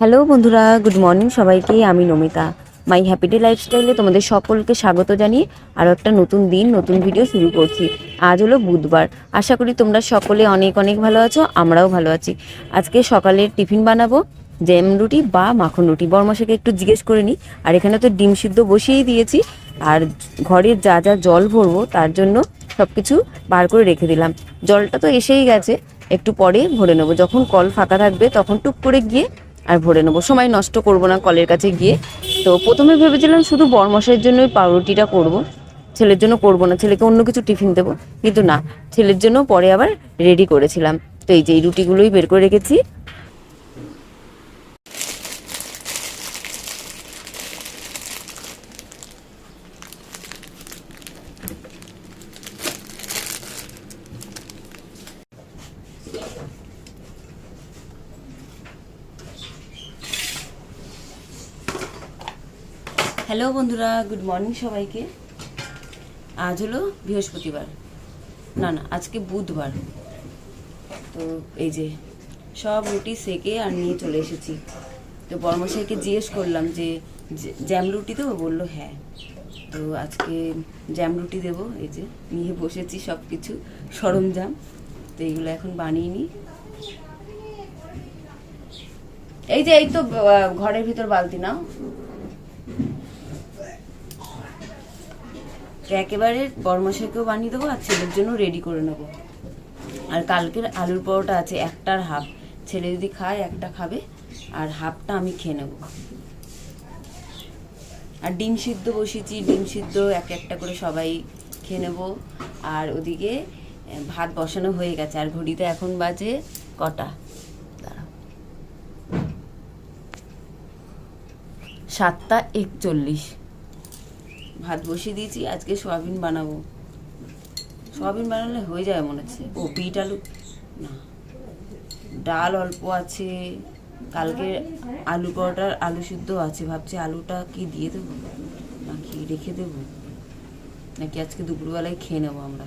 Hello বন্ধুরা, good morning সবাইকে। আমি নমিতা, মাই হ্যাপি ডে লাইফস্টাইলে তোমাদের সকলকে স্বাগত জানিয়ে আরও একটা নতুন দিন, নতুন ভিডিও শুরু করছি। আজ হলো বুধবার। আশা করি তোমরা সকলে অনেক অনেক ভালো আছো, আমরাও ভালো আছি। আজকে সকালে টিফিন বানাবো জ্যাম রুটি বা মাখন রুটি। বর্মশাকে একটু জিজ্ঞেস করে নিই। আর এখানে তো ডিম সিদ্ধ বসিয়েই দিয়েছি, আর ঘরে যা যা জল ভরবো তার জন্য সব কিছু বার করে রেখে দিলাম। জলটা তো এসেই গেছে, একটু পরে ভরে নেবো। যখন কল ফাঁকা থাকবে তখন টুক করে গিয়ে আর ভরে নেবো, সময় নষ্ট করব না কলের কাছে গিয়ে। তো প্রথমে ভেবেছিলাম শুধু বরমশাইয়ের জন্য ওই পাউরুটিটা করব, ছেলের জন্য করব না, ছেলেকে অন্য কিছু টিফিন দেবো। কিন্তু না, ছেলের জন্য পরে আবার রেডি করেছিলাম। তো এই যে এই রুটিগুলোই বের করে রেখেছি। হ্যালো বন্ধুরা, গুড মর্নিং সবাইকে। আজ হলো বৃহস্পতিবার, না আজকে বুধবার। তো এই যে সব রুটি সেকে আর নিয়ে চলে এসেছি। তো বর্মশাইকে জিজ্ঞেস করলাম যে জ্যাম রুটি দেবো, বললো হ্যাঁ। তো আজকে জ্যাম রুটি দেবো। এই যে নিয়ে বসেছি সব কিছু সরঞ্জাম। তো এইগুলো এখন বানিয়ে নিই। এই যে এই তো ঘরের ভিতর বালতি নাও। একেবারে বরমশাইকেও বানিয়ে দেবো আর ছেলের জন্য রেডি করে নেবো। আর কালকের আলুর পরোটা আছে, একটার হাফ। ছেলে যদি খায় একটা খাবে, আর হাফটা আমি খেয়ে নেবো। আর ডিম সিদ্ধ বসিয়েছি, ডিম সিদ্ধ এক একটা করে সবাই খেয়ে নেবো। আর ওদিকে ভাত বসানো হয়ে গেছে। আর ঘড়িতে এখন বাজে কটা, 7:41। ভাত বসিয়ে দিয়েছি। আজকে সয়াবিন বানাবো। সয়াবিন বানালে হয়ে যায় মনে হচ্ছে। ও বিট আলু না, ডাল অল্প আছে। কালকে আলু পরোটার আলু সিদ্ধ আছে। ভাবছি আলুটা কি দিয়ে দেবো নাকি রেখে দেবো, নাকি আজকে দুপুরবেলায় খেয়ে নেবো আমরা।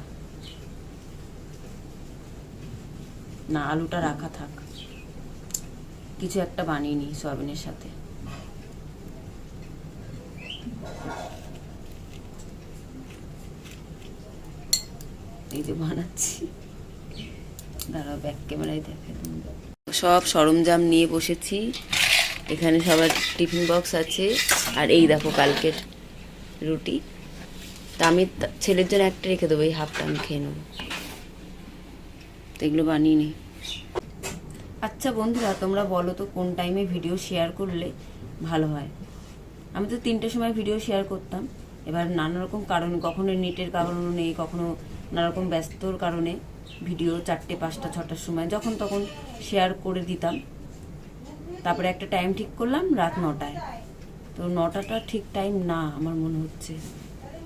না, আলুটা রাখা থাক, কিছু একটা বানিয়ে নিই সয়াবিনের সাথে। এই যে বানাচ্ছি, দাঁড়াও ব্যাক ক্যামেরায় দেখে। সব সরঞ্জাম নিয়ে বসেছি। এখানে সবার টিফিন বক্স আছে। আর এই দেখো কালকের রুটি। তা আমি ছেলের জন্য একটা রেখে দেবো, এই হাফটা আমি খেয়ে নেবো। তো এগুলো বানিয়ে নিই। আচ্ছা বন্ধুরা, তোমরা বলো তো কোন টাইমে ভিডিও শেয়ার করলে ভালো হয়। আমি তো 3টের সময় ভিডিও শেয়ার করতাম। এবার নানা রকম কারণে, কখনো নেটের কারণও নেই, কখনো নানা রকম ব্যস্তর কারণে ভিডিও 4টে, 5টা, 6টার সময় যখন তখন শেয়ার করে দিতাম। তারপরে একটা টাইম ঠিক করলাম রাত 9টায়। তো 9টাটা ঠিক টাইম না আমার মনে হচ্ছে।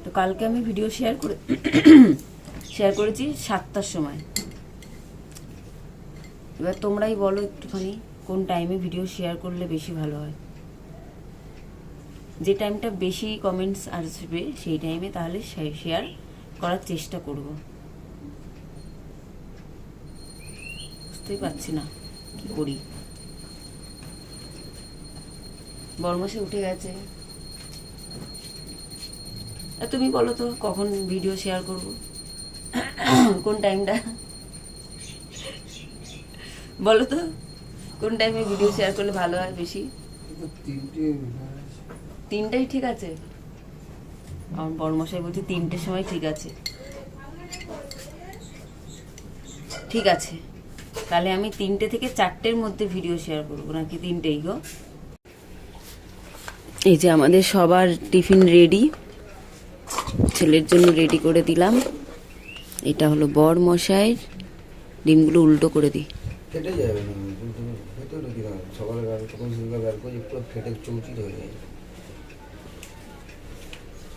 তো কালকে আমি ভিডিও শেয়ার করেছি 7টার সময়। এবার তোমরাই বলো একটুখানি কোন টাইমে ভিডিও শেয়ার করলে বেশি ভালো হয়। যে টাইমটা বেশি কমেন্টস আসবে সেই টাইমে তাহলে শেয়ার করার চেষ্টা করব। বুঝতেই পারছি না কি করি। বরমাসে উঠে গেছে। তুমি বলো তো কখন ভিডিও শেয়ার করব, কোন টাইমটা বলো তো, কোন টাইমে ভিডিও শেয়ার করলে ভালো হয় বেশি? 3টাই ঠিক আছে। আমার বড়মশাই বলছে 3টের সময় ঠিক আছে। ঠিক আছে, তাহলে আমি 3টে থেকে 4টের মধ্যে ভিডিও শেয়ার করবো, নাকি 3টেই গো? এই যে আমাদের সবার টিফিন রেডি, ছেলের জন্য রেডি করে দিলাম। এটা হলো বরমশাইয়ের। ডিমগুলো উল্টো করে দিই। ফেটে যাবে না, সকালে বের করে পুরো ফেটে চৌচির হয়ে যায়।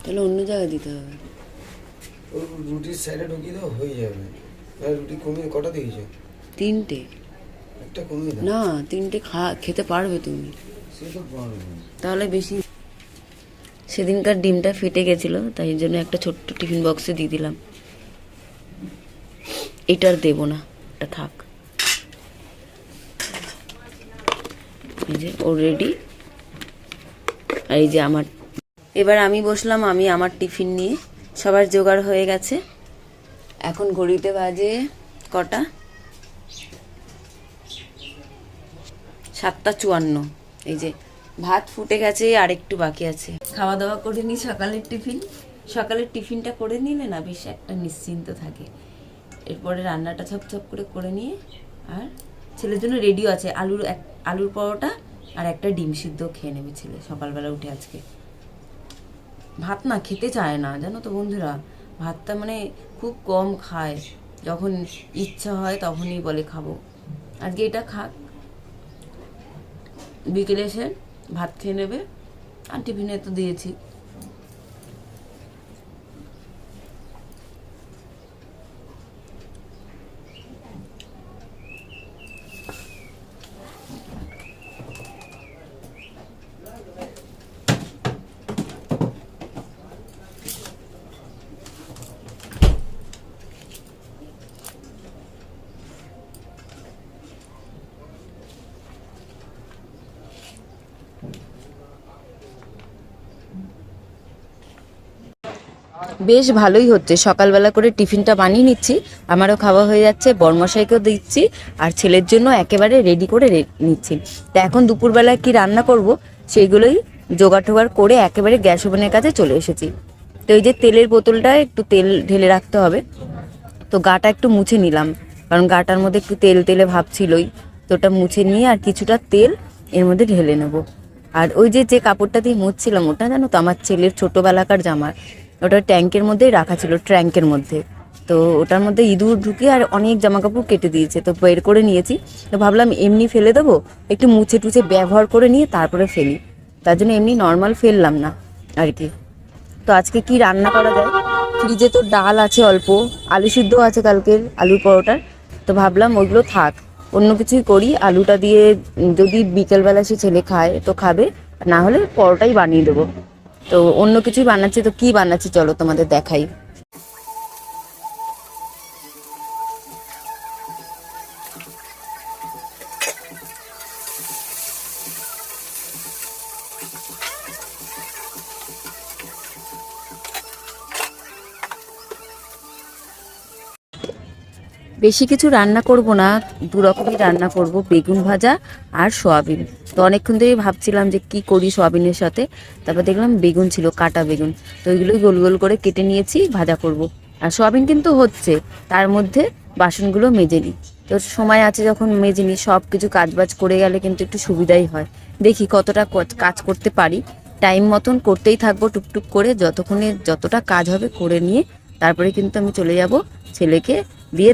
তাহলে অন্য জায়গায় দিতে হবে। ওই রুটির সাইডে ঢুকিয়ে দাও, হয়ে যাবে। আর রুটি কমিয়ে কটা দিয়েছো? 3টে। একটা কমিয়ে দাও না, 3টে খেতে পারবে তুমি? সে তো পারবে। তাহলে বেশি। সেদিনকার ডিমটা ফেটে গেছিল, তাই জন্য একটা ছোট্ট টিফিন বক্সে দিয়ে দিলাম। এটার দেবো না, এটা থাক। এই যে ও রেডি, আর এই যে আমার। এবার আমি বসলাম, আমি আমার টিফিন নিয়ে। সবার জোগাড় হয়ে গেছে। এখন ঘড়িতে বাজে কটা, 7:54। এই যে ভাত ফুটে গেছে, আর একটু বাকি আছে। খাওয়া দাওয়া করে নিই সকালের টিফিন। সকালের টিফিনটা করে নিলে না বেশ একটা নিশ্চিন্ত থাকে। এরপরে রান্নাটা ছপ করে নিয়ে, আর ছেলের জন্য রেডিও আছে আলুর পরোটা আর একটা ডিম সিদ্ধ খেয়ে নেবে ছেলে সকালবেলা উঠে। আজকে ভাত না খেতে চায় না, জানো তো বন্ধুরা। ভাতটা মানে খুব কম খায়, যখন ইচ্ছা হয় তখনই বলে খাবো। আজকে এটা খাক, বিকেলে এসে ভাত খেয়ে নেবে। আর টিফিনে তো দিয়েছি। বেশ ভালোই হচ্ছে, সকালবেলা করে টিফিনটা বানিয়ে নিচ্ছি, আমারও খাওয়া হয়ে যাচ্ছে, বরমশাইকেও দিচ্ছি, আর ছেলের জন্য একেবারে রেডি করে নিচ্ছি। তা এখন দুপুরবেলা কি রান্না করব সেইগুলোই জোগাড় টোগাড় করে একেবারে গ্যাস ওভেনের কাছে চলে এসেছি। তো এই যে তেলের বোতলটা একটু তেল ঢেলে রাখতে হবে, তো গাটা একটু মুছে নিলাম, কারণ গাটার মধ্যে একটু তেল তেলে ভাব ছিলই। তো ওটা মুছে নিয়ে আর কিছুটা তেল এর মধ্যে ঢেলে নেব। আর ওই যে কাপড়টা দিয়ে মুছছিলাম, ওটা জানো তো আমার ছেলের ছোটোবেলাকার জামা, ওটা ট্যাঙ্কের মধ্যেই রাখা ছিল, ট্র্যাঙ্কের মধ্যে। তো ওটার মধ্যে ইঁদুর ঢুকে আর অনেক জামা কাপড় কেটে দিয়েছে, তো বের করে নিয়েছি। তো ভাবলাম এমনি ফেলে দেবো, একটু মুছে টুছে ব্যবহার করে নিয়ে তারপরে ফেলি, তার জন্য এমনি নর্মাল ফেললাম না আর কি। তো আজকে কি রান্না করা যায়, ফ্রিজে তো ডাল আছে অল্প, আলু সিদ্ধ আছে কালকের আলুর পরোটার, তো ভাবলাম ওইগুলো থাক, অন্য কিছুই করি। আলুটা দিয়ে যদি বিকেলবেলা সে ছেলে খায় তো খাবে, না হলে পরোটাই বানিয়ে দেবো। তো অন্য কিছুই বানাচ্ছি, তো কি বানাচ্ছি চলো তোমাদের দেখাই। বেশি কিছু রান্না করব না, দু রকমই রান্না করব, বেগুন ভাজা আর সয়াবিন। তো অনেকক্ষণ ধরেই ভাবছিলাম যে কি করি সয়াবিনের সাথে, তারপর দেখলাম বেগুন ছিল, কাটা বেগুন, তো ওইগুলোই গোল গোল করে কেটে নিয়েছি, ভাজা করব। আর সয়াবিন কিন্তু হচ্ছে, তার মধ্যে বাসনগুলো মেজে নিই। তো সময় আছে যখন মেজে নিই, সব কিছু কাজবাজ করে গেলে কিন্তু একটু সুবিধাই হয়। দেখি কতটা কাজ করতে পারি, টাইম মতন করতেই থাকবো টুকটুক করে, যতক্ষণে যতটা কাজ হবে করে নিয়ে তারপরে কিন্তু আমি চলে যাব ছেলেকে দিয়ে।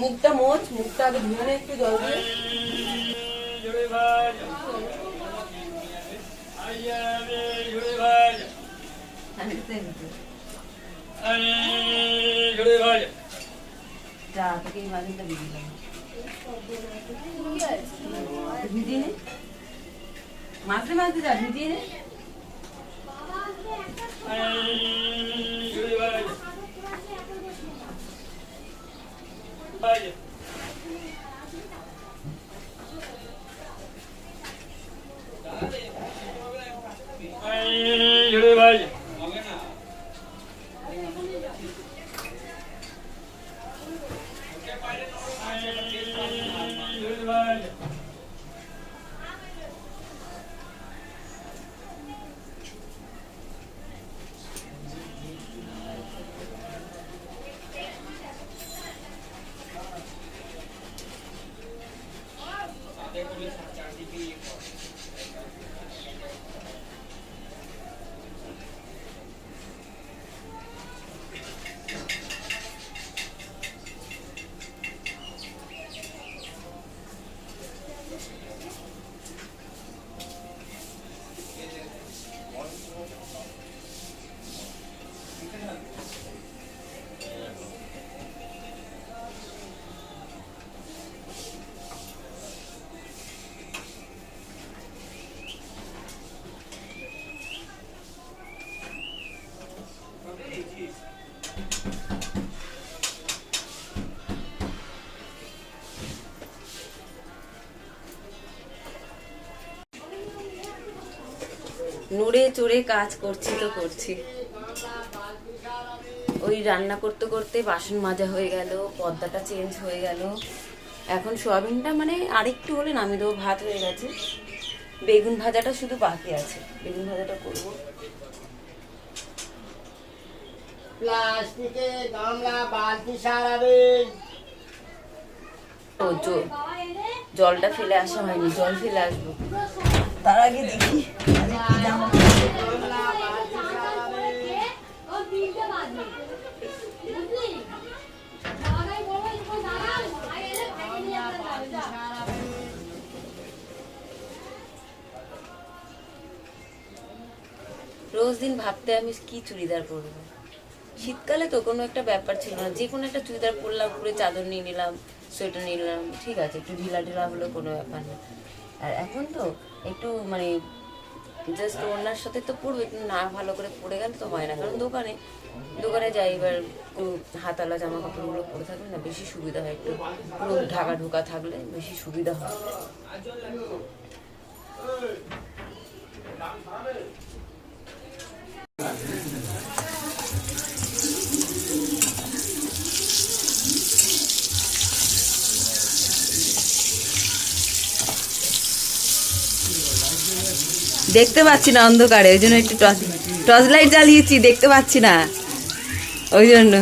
মুখটা মোচ, মুখটা আগে ধুয়ে নে একটু জল দিয়ে। ভিজিয়ে নে, মাঝে মাঝে যা ভিজিয়ে নে। নড়ে চড়ে কাজ করছি তো করছি। ওই রান্না করতে করতে বাসন মাজা হয়ে গেল, পর্দাটা চেঞ্জ হয়ে গেল। এখন সোয়াবিনটা মানে আরেকটু হলে নামিয়ে দেবো, ভাত হয়ে গেছে। বেগুন ভাজাটা শুধু বাকি আছে, বেগুন ভাজাটা করবো। প্লাস্টিকে গামলা বালতি সারাবেন। ও জলটা ফেলে আসা হয়নি, জল ফেলে আসবো। তার আগে দেখি রোজ দিন ভাবতে আমি কি চুড়িদার পরবো। শীতকালে তো কোনো একটা ব্যাপার ছিল না, যে কোনো একটা চুড়িদার পরলাম, পুরো চাদর নিয়ে নিলাম, সোয়েটার নিয়ে নিলাম, ঠিক আছে, একটু ঢিলা ঢিলা হলো কোনো ব্যাপার না। আর এখন তো একটু মানে জাস্ট ওনার সাথে তো পরবে, একটু না ভালো করে পরে গেলে তো হয় না। কারণ দোকানে যাই, এবার একটু হাতালা জামা কাপড়গুলো পরে থাকলে না বেশি সুবিধা হয়, একটু পুরো ঢাকা ঢোকা থাকলে বেশি সুবিধা হয়। দেখতে পাচ্ছি না অন্ধকারে, ওই জন্য একটু টর্চ লাইট জ্বালিয়েছি, দেখতে পাচ্ছি না ওই জন্য।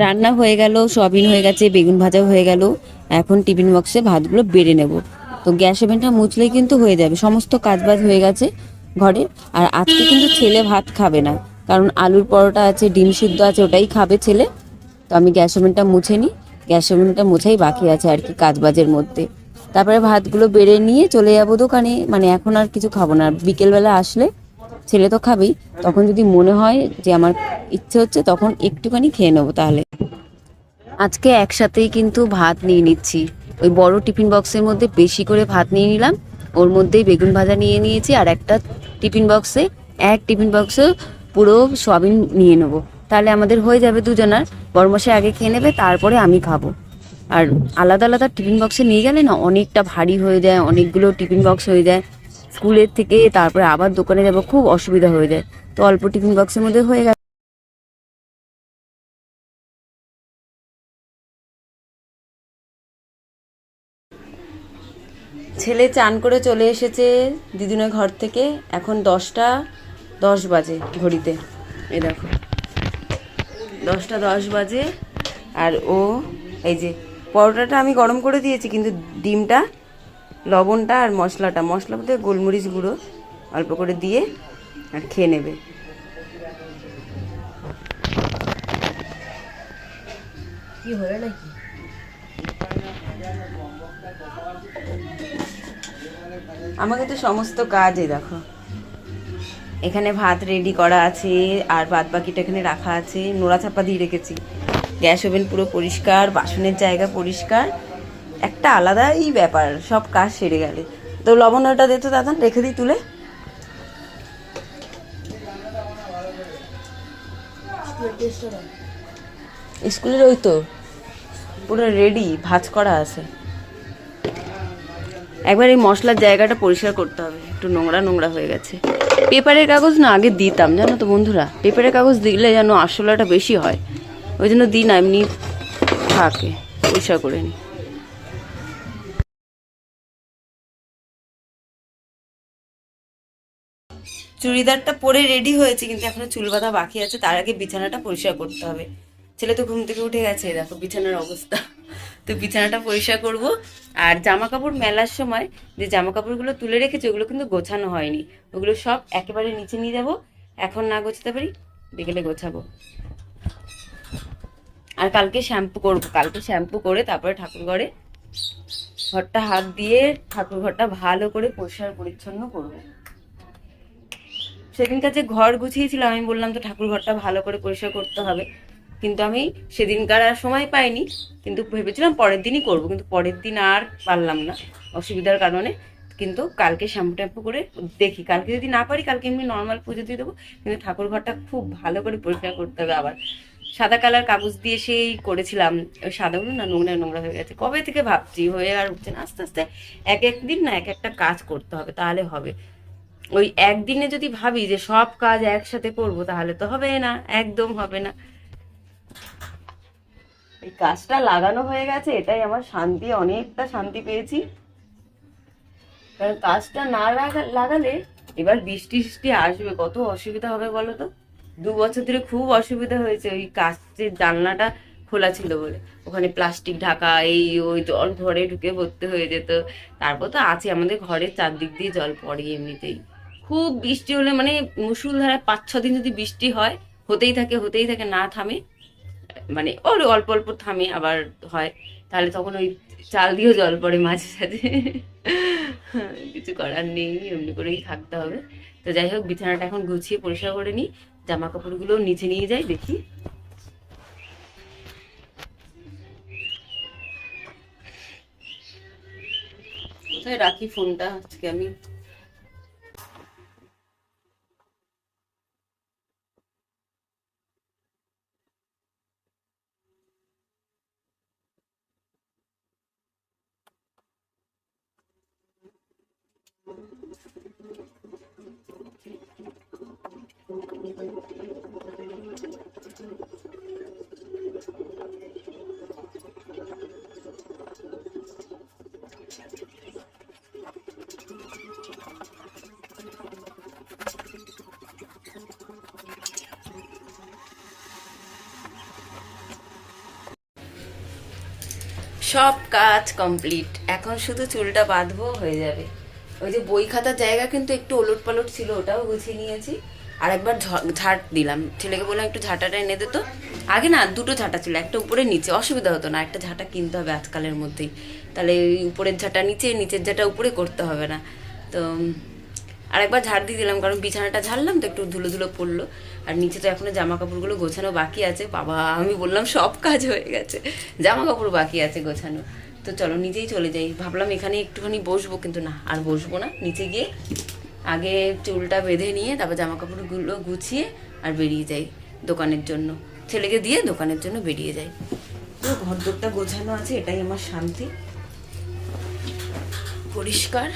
রান্না হয়ে গেল, সয়াবিন হয়ে গেছে, বেগুন ভাজা হয়ে গেল। এখন টিফিন বক্সে ভাতগুলো বেড়ে নেব। তো গ্যাস ওভেনটা মুছলেই কিন্তু হয়ে যাবে, সমস্ত কাজবাজ হয়ে গেছে ঘরে। আর আজকে কিন্তু ছেলে ভাত খাবে না, কারণ আলুর পরোটা আছে, ডিম সিদ্ধ আছে, ওটাই খাবে ছেলে। তো আমি গ্যাস ওভেনটা মুছে নিই, গ্যাস ওভেনটা মুছেই বাকি আছে আর কি কাজবাজের মধ্যে। তারপরে ভাতগুলো বেড়ে নিয়ে চলে যাবো দোকানে। মানে এখন আর কিছু খাবো না, বিকেলবেলা আসলে ছেলে তো খাবেই, তখন যদি মনে হয় যে আমার ইচ্ছে হচ্ছে তখন একটুখানি খেয়ে নেবো। তাহলে আজকে একসাথেই কিন্তু ভাত নিয়ে নিচ্ছি, ওই বড় টিফিন বক্সের মধ্যে বেশি করে ভাত নিয়ে নিলাম, ওর মধ্যেই বেগুন ভাজা নিয়ে নিয়েছি। আর একটা টিফিন বক্সে পুরো সয়াবিন নিয়ে নেবো, তাহলে আমাদের হয়ে যাবে দুজনার। বড়মশাই আগে খেয়ে নেবে, তারপরে আমি খাবো। আর আলাদা আলাদা টিফিন বক্সে নিয়ে গেলে না অনেকটা ভারী হয়ে যায়, অনেকগুলো টিফিন বক্স হয়ে যায়, স্কুলের থেকে তারপরে আবার দোকানে যাবো, খুব অসুবিধা হয়ে যায়। তো অল্প টিফিন বক্সের মধ্যে হয়ে গেল। ছেলে চান করে চলে এসেছে দিদিনের ঘর থেকে, এখন 10টা 10 বাজে ঘড়িতে, এই দেখো 10টা 10 বাজে। আর ও এই যে পরোটাটা আমি গরম করে দিয়েছি, কিন্তু ডিমটা, লবণটা আর মশলার মধ্যে গোলমরিচ গুঁড়ো অল্প করে দিয়ে আর খেয়ে নেবে। কি হলো নাকি? আমাকে তো সমস্ত কাজই দেখো, এখানে ভাত রেডি করা আছে, আর বাদ বাকিটা এখানে রাখা আছে, নোড়া চাপা দিয়ে রেখেছি। গ্যাস ওভেন পুরো পরিষ্কার, বাসনের জায়গা পরিষ্কার, একটা আলাদাই ব্যাপার সব কাজ সেরে গেলে। তো লবণটা দে তো দাদা, রেখে দিই তুলে। স্কুলের ওই তো পুরো রেডি, ভাজ করা আছে। একবার এই মশলার জায়গাটা পরিষ্কার করতে হবে, একটু নোংরা নোংরা হয়ে গেছে। পেপারের কাগজ না আগে দিতাম জানো তো বন্ধুরা, পেপারের কাগজ দিলে যেন আরশোলাটা বেশি হয়, ওই জন্য দিই না, এমনি থাকে, পরিষ্কার করে নিই। চুড়িদারটা পরে রেডি হয়েছে, কিন্তু এখনো চুল বাঁধা বাকি আছে, তার আগে বিছানাটা পরিষ্কার করতে হবে। ছেলে তো ঘুম থেকে উঠে গেছে, দেখো বিছানার অবস্থা। তো বিছানাটা পরিষ্কার করব। আর জামা কাপড় মেলার সময় যে জামা কাপড়গুলো তুলে রেখেছি ওগুলো কিন্তু গোছানো হয়নি, ওগুলো সব একেবারে নিচে নিয়ে যাব। এখন না গোছাতে পারি, বিকেলে গোছাবো। আর কালকে শ্যাম্পু করবো, কালকে শ্যাম্পু করে তারপরে ঠাকুর ঘরটা হাত দিয়ে ঠাকুর ঘরটা ভালো করে পরিষ্কার পরিচ্ছন্ন করবো। সেদিনকার যে ঘর গুছিয়েছিলাম, আমি বললাম তো ঠাকুর ঘরটা ভালো করে পরিষ্কার করতে হবে, কিন্তু আমি সেদিনকার আর সময় পাইনি, কিন্তু ভেবেছিলাম পরের দিনই করবো, কিন্তু পরের দিন আর পারলাম না অসুবিধার কারণে। কিন্তু কালকে শ্যাম্পু ট্যাম্পু করে দেখি, কালকে যদি না পারি কালকে এমনি নর্মাল পুজো দিয়ে দেবো, কিন্তু ঠাকুর ঘরটা খুব ভালো করে পরিষ্কার করতে হবে আবার। সাদা কালার কাগজ দিয়ে সেই করেছিলাম, ওই সাদাগুলো না নোংরা নোংরা হয়ে গেছে। কবে থেকে ভাবছি, হয়ে আর উঠছে না। আস্তে আস্তে এক একদিন না এক একটা কাজ করতে হবে, তাহলে হবে। ওই একদিনে যদি ভাবি যে সব কাজ একসাথে করব, তাহলে তো হবে না, একদম হবে না। এই কাজটা লাগানো হয়ে গেছে, এটাই আমার শান্তি, অনেকটা শান্তি পেয়েছি। কারণ কাজটা না লাগালে এবার বৃষ্টি বৃষ্টি আসবে, কত অসুবিধা হবে বলো তো। 2 বছর ধরে খুব অসুবিধা হয়েছে ওই কাচের জানলাটা খোলা ছিল বলে, ওখানে প্লাস্টিক ঢাকা, এই ওই জল ঘরে ঢুকে ভর্তি হয়ে যেত। তারপর তো আছে আমাদের ঘরের চারদিক দিয়ে জল পড়ে এমনিতেই। খুব বৃষ্টি হলে মানে মুষলধারায় 5-6 দিন যদি বৃষ্টি হয়, হতেই থাকে, না থামে, মানে ওর অল্প অল্প থামে আবার হয়, তাহলে তখন ওই চাল দিয়েও জল পড়ে মাঝে সাঝে। কিছু করার নেই, এমনি করেই থাকতে হবে। তো যাই হোক, বিছানাটা এখন গুছিয়ে পরিষ্কার করে নিই, জামা কাপড়গুলো নিচে নিয়ে যাই, দেখি। কোথায় রাখি ফোনটা আজকে আমি। সব কাজ কমপ্লিট, এখন শুধু চুলটা বাঁধবো, হয়ে যাবে। ওই যে বই খাতার জায়গা কিন্তু একটু ওলট পালট ছিল, ওটাও গুছিয়ে নিয়েছি। আর একবার ঝাঁট দিলাম, ছেলেকে বললাম একটু ঝাঁটাটা এনে দে তো। আগে না 2টো ঝাঁটা ছিল, একটা উপরে নিচে, অসুবিধা হতো না, একটা ঝাঁটা কিনতে হবে আজকালের মধ্যেই, তাহলে উপরের ঝাঁটা নিচে, নিচের ঝাঁটা উপরে করতে হবে না। তো আরেকবার ঝাড় দিয়ে দিলাম, কারণ বিছানাটা ঝাড়লাম তো একটু ধুলো ধুলো পড়লো। আর নিচে তো এখনো জামা কাপড়গুলো গোছানো বাকি আছে। বাবা, আমি বললাম সব কাজ হয়ে গেছে, জামা কাপড় বাকি আছে গোছানো। তো চলো নিচেই চলে যাই, ভাবলাম এখানে একটুখানি বসবো, কিন্তু না, আর বসবো না। নিচে গিয়ে আগে চুলটা বেঁধে নিয়ে তারপর জামা কাপড়গুলো গুছিয়ে আর বেরিয়ে যাই দোকানের জন্য, ছেলেকে দিয়ে দোকানের জন্য বেরিয়ে যাই। তো ঘর দোরটা গোছানো আছে, এটাই আমার শান্তি, পরিষ্কার।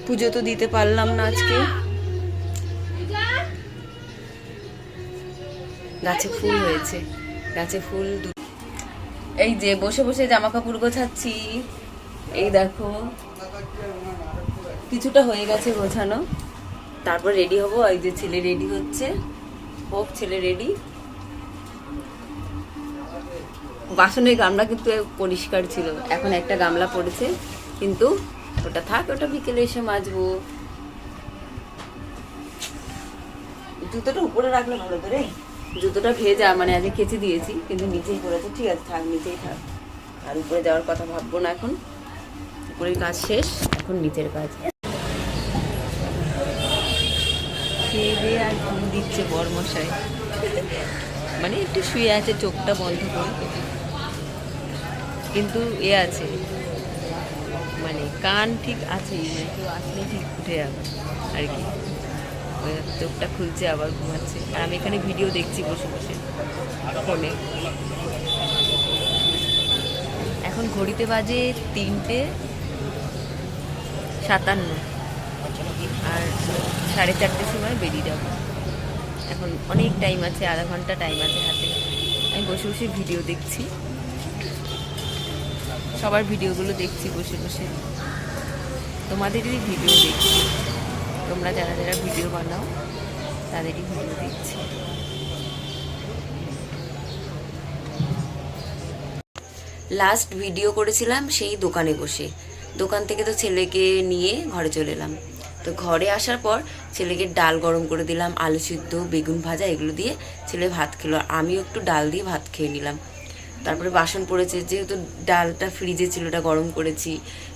পুজো তো দিতে পারলাম না আজকে, গাছে ফুল হয়েছে, গাছে ফুল। এই যে বসে বসে জামা কাপড় গোছাচ্ছি, এই দেখো কিছুটা হয়ে গেছে গোছানো। তারপর রেডি হবো, এই যে ছেলে রেডি হচ্ছে, হোক ছেলে রেডি। বাসনের গামলা কিন্তু পরিষ্কার ছিল, এখন একটা গামলা পড়েছে, কিন্তু ওটা থাক, ওটা বিকেলে এসে মাজবো। জুতোটা উপরে রাখলে ভালো করে, জুতোটা ভেজা, মানে আজকে কেচে দিয়েছি, কিন্তু নিচেই পড়েছে। ঠিক আছে, থাক, নিচেই থাক, আর উপরে যাওয়ার কথা ভাববো না এখন। উপরের কাজ শেষ, এখন নিচের কাজ। খেয়ে দিয়ে আর ঘুম দিচ্ছে বরমশাই, মানে একটু শুয়ে আছে চোখটা বন্ধ করে, কিন্তু এ আছে, মানে কান ঠিক আছেই, মানে কেউ আসলে ঠিক উঠে যাবে আর কি। চোখটা খুলছে আবার ঘুমাচ্ছে, আর আমি এখানে ভিডিও দেখছি বসে বসে ফোনে। এখন ঘড়িতে বাজে 3:57, আর 4:30 সময় বেরিয়ে যাব। এখন অনেক টাইম আছে, আধা ঘন্টা টাইম আছে হাতে। আমি বসে বসে ভিডিও দেখছি, সবার ভিডিওগুলো দেখছি বসে বসে, তোমাদেরই ভিডিও দেখছি। তোমরা যারা যারা ভিডিও বানাও তাদেরই ভিডিও দেখছি। লাস্ট ভিডিও করেছিলাম সেই দোকানে বসে, দোকান থেকে তো ছেলেকে নিয়ে ঘরে চলে এলাম। তো ঘরে আসার পর ছেলেকে ডাল গরম করে দিলাম, আলু সিদ্ধ, বেগুন ভাজা, এগুলো দিয়ে ছেলে ভাত খেলো, আর আমিও একটু ডাল দিয়ে ভাত খেয়ে নিলাম। তারপরে বাসন পড়েছে, যেহেতু ডালটা ফ্রিজে ছিল, ওটা গরম করেছি।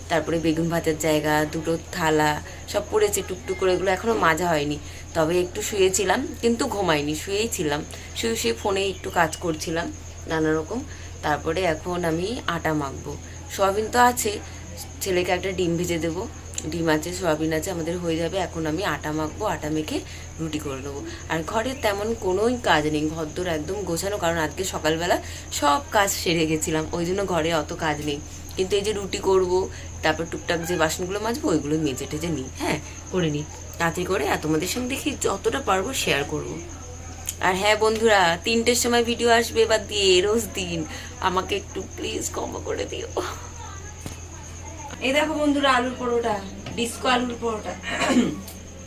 তারপরে বেগুন ভাজার জায়গা, 2টো থালা সব পড়েছে টুকটুক করে, এগুলো এখনও মাজা হয়নি। তবে একটু শুয়েছিলাম, কিন্তু ঘুমাইনি, শুয়েই ছিলাম, শুয়ে শুয়ে ফোনে একটু কাজ করছিলাম নানা রকম। তারপরে এখন আমি আটা মাখবো, সয়াবিন তো আছে, ছেলেকে একটা ডিম ভেজে দেবো, ডিম আছে, সয়াবিন আছে, আমাদের হয়ে যাবে। এখন আমি আটা মাখবো, আটা মেখে রুটি করে নেবো। আর ঘরে তেমন কোনোই কাজ নেই, ঘরদোর একদম গোছানো, কারণ আজকে সকালবেলা সব কাজ সেরে গেছিলাম, ওই জন্য ঘরে অত কাজ নেই। কিন্তু এই যে রুটি করব, তারপর টুকটাক যে বাসনগুলো মাজবো ওইগুলো মেজে টেজে নিই, হ্যাঁ করে নিই তাতে করে। আর তোমাদের সঙ্গে দেখি যতটা পারবো শেয়ার করব। আর হ্যাঁ বন্ধুরা, 3টের সময় ভিডিও আসবে এবার দিয়ে রোজ দিন, আমাকে একটু প্লিজ ক্ষমা করে দিও। এই দেখো বন্ধুরা, আলুর পরোটা, ডিস্কো আলুর পরোটা।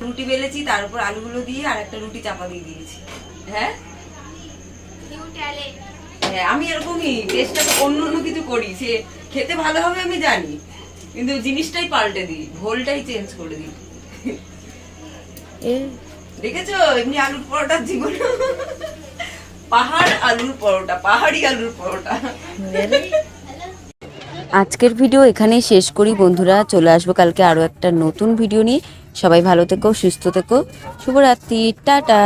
রুটি বেলেছি, তার উপর আলুগুলো দিয়ে আর একটা রুটি চাপা দিয়ে দিয়েছি। হ্যাঁ হ্যাঁ, আমি এরকমই চেষ্টা অন্য অন্য কিছু করি, সে খেতে ভালো হবে আমি জানি, কিন্তু জিনিসটাই পাল্টে দিই, ভোলটাই চেঞ্জ করে দিই। দেখেছো এমনি আলুর পরোটার জীবন, পাহাড় আলুর পরোটা, পাহাড়ি আলুর পরোটা। আজকের ভিডিও এখানেই শেষ করি বন্ধুরা, চলে আসবো কালকে আরো একটা নতুন ভিডিও নিয়ে। সবাই ভালো থেকো, সুস্থ থেকো, শুভরাত্রি, টাটা।